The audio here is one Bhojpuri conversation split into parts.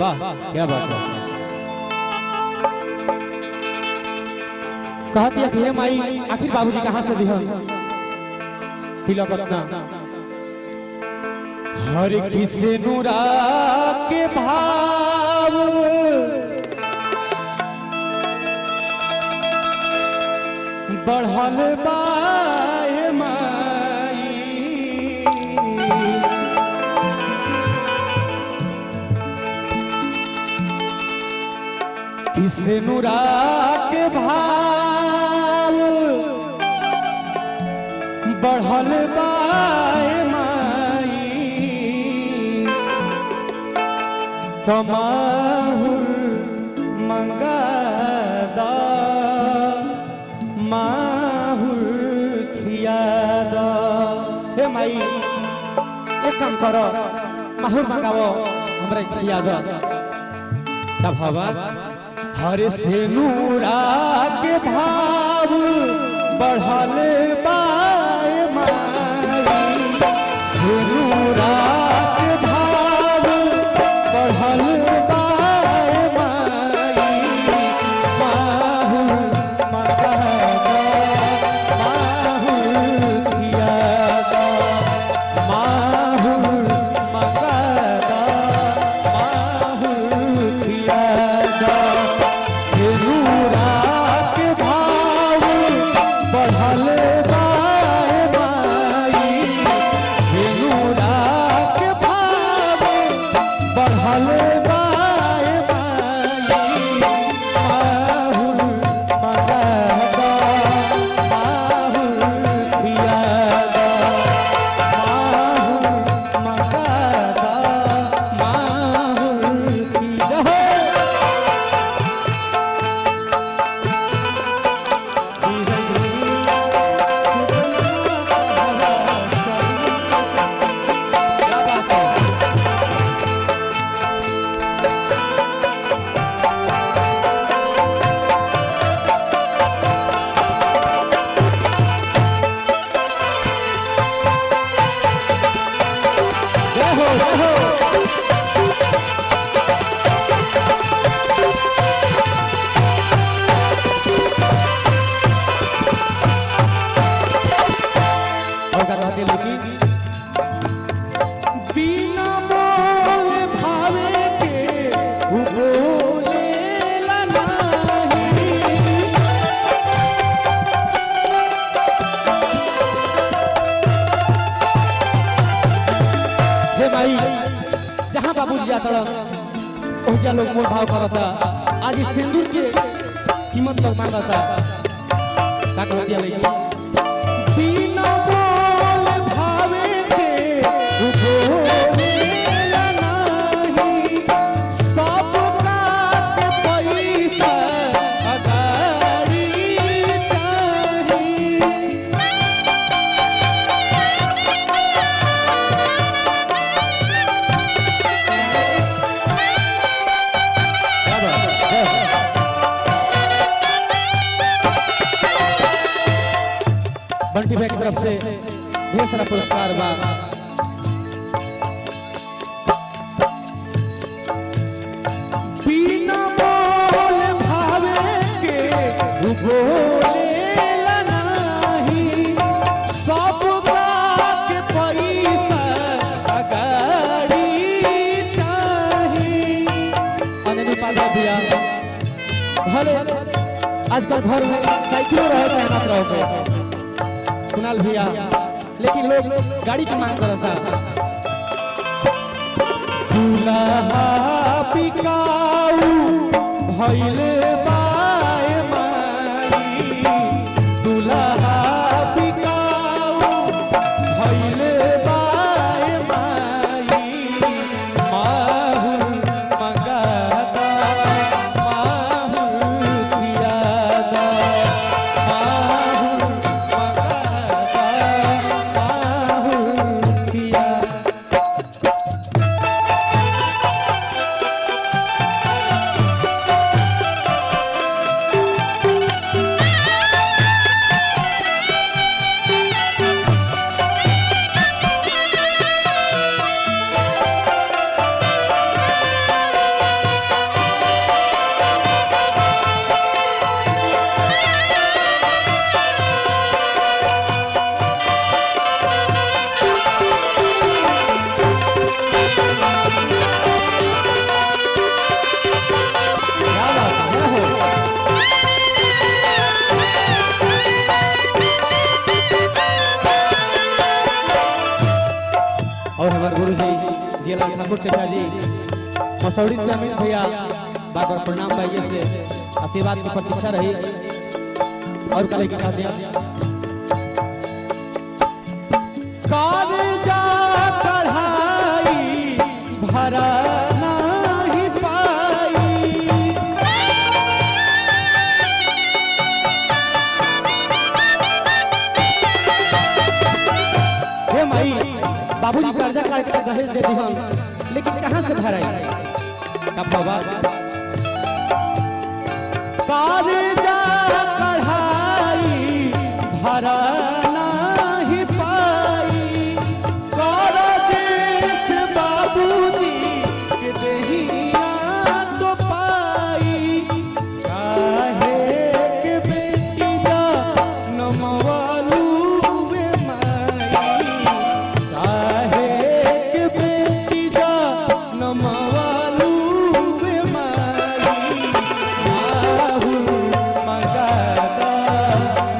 वाह क्या बात है। कहती है कि हे माई आखिर बाबूजी कहाँ से दिहन तिलक रत्न हर किसे नूरा के भाव बढ़ल बाए माई किसे नूरा के भाव बढ़ल बाए माई तमाहुर मंगादा माहुर खियादा। हे माई एक काम करो माहुर मंगाओ हमरे खियादा तब हवा हरे से नूरा के भाव बढ़ल बाए माई से नूरा के भाव बढ़ल बाए माई माहुर मंगादा माहुर खियादा माहुर मंगादा माहुर खियादा जहाँ बाबूजी जाता ओहिजा लोग मोल भाव करता आज इस सिंदूर के कीमत लोग मांगता का कहती है लेकिन बिना बोल भावे के उठोला नहीं सब का पैसा अगाड़ी चाहिए। बंटी भाई की तरफ से ढेर सारा पुरस्कार बा। बिना बोल भावे के बोलेला नहीं सब के पैसा अगाड़ी चाहिए। अननी पादा दिया भले आजकल घर में साइकिल रहे चाहे ना रहे कुणाल भैया लेकिन लोग गाड़ी की मांग करता दूल्हा पिकाऊ भइल बाए माई दूल्हा पिकाऊ भइल बाए माई माहुर मंगादा माहुर खियादा माहुर ठाकुर चाचा जी मसौड़ी से अमित भैया बार प्रणाम भाई से आशीर्वाद की प्रतीक्षा रही और कल की कह दिया कागजा कढ़ाई भरा नहीं पाई हे माई बाबूजी कर्जा काट के दहेज दे दी हम लेकिन कहां से भराई का बाबा कागजा कढ़ाई भरा नहीं पाई करदेश बाबूजी के देहिया तो पाई काहे के बेटी दा नमवालू वे माई काहे के बेटी दा नमवालू वे माई माहू मंगादा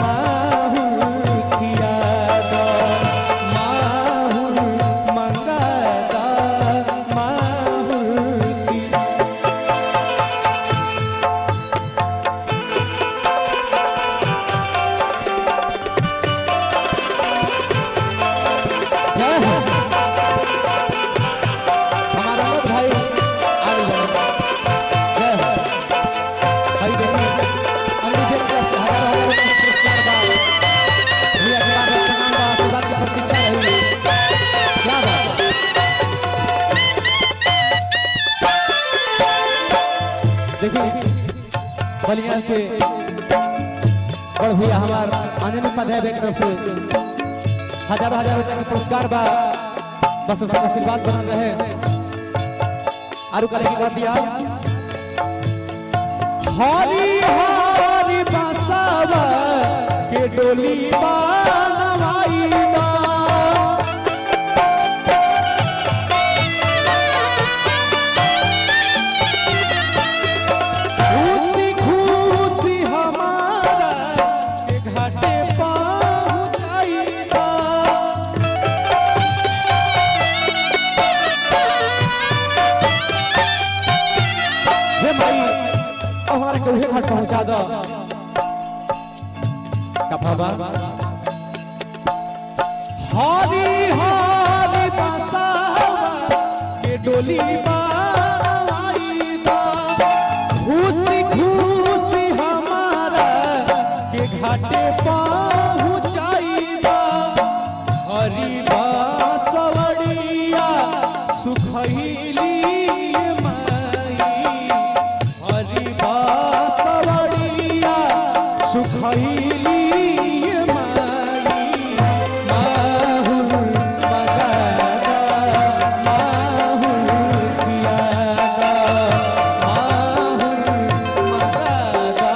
माहू कियादा माहू मंगादा माहू किया जय हो हमारा अमर भाई आगे बढ़ो जय हो भाई देखिए अन्य से हजार हजार पुरस्कार बा भैया के बाद प्रणाम बा आशीर्वाद की प्रतीक्षा रही क्या बात देखिए बलिया के बड़ भैया हमार आनंद उपाध्याय की तरफ से हजार हजार रुपया के पुरस्कार बा बस उसका आशीर्वाद बनल रहे आरु कले की बात दिया हरी हरी बसावा के डोली बनवाई बा खुशी खुशी हमारा के घाटे पहुंचाई बा हे भाई हमारे को घाट पहुंचा दो कफाबा हरी हरी बसावा के डोली बनवाई बा खुशी खुशी हमारा के घाटे पहुंचाई बा हरी बासवड़िया सुखैली हरी बासवड़िया सुखैली माई माहुर मगादा माहुर कियादा माहुर मगादा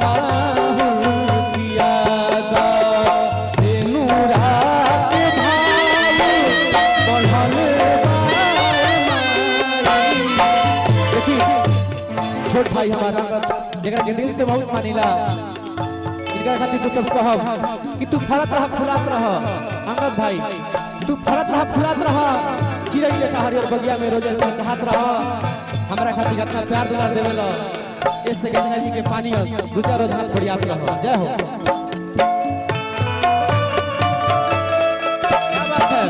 माहुर कियादा सेनुरा के भाई बढ़ल देखिए छोट भाई हमारा जेकरा के दिल से बहुत मानिला इनका खातिर तो सब कहब कि तू फरत रह फुलात रह अंगद भाई तू फरत रह फुलात रह चिड़ै लेखा हरियर बगिया में रोज चाहत रह हमरा खातिर इतना प्यार दुलार देवेला इससे गंगा जी के पानी दू चार रोज हाथ बढ़ियात रह जय हो क्या बात है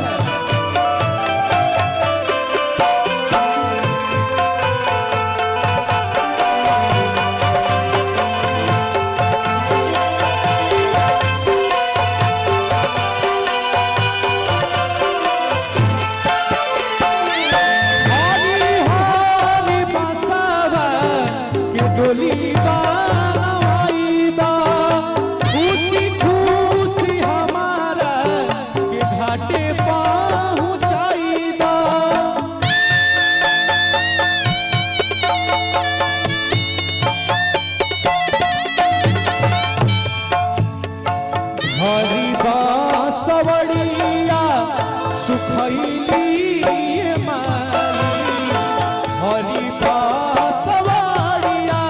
हरी हरी बसावा के डोली बनवाई बा खुशी खुशी हमारा के घाटे पहुंचाई बा हरी बासवड़िया सुखैली माई हरी बासवड़िया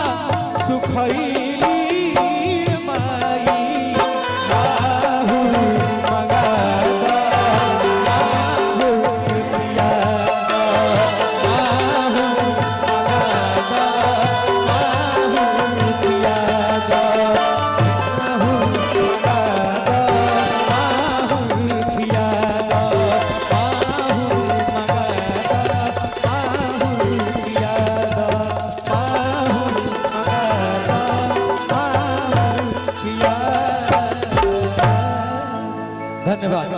सुखैली माई माहुर मगादा माहुर कियादा धन्यवाद।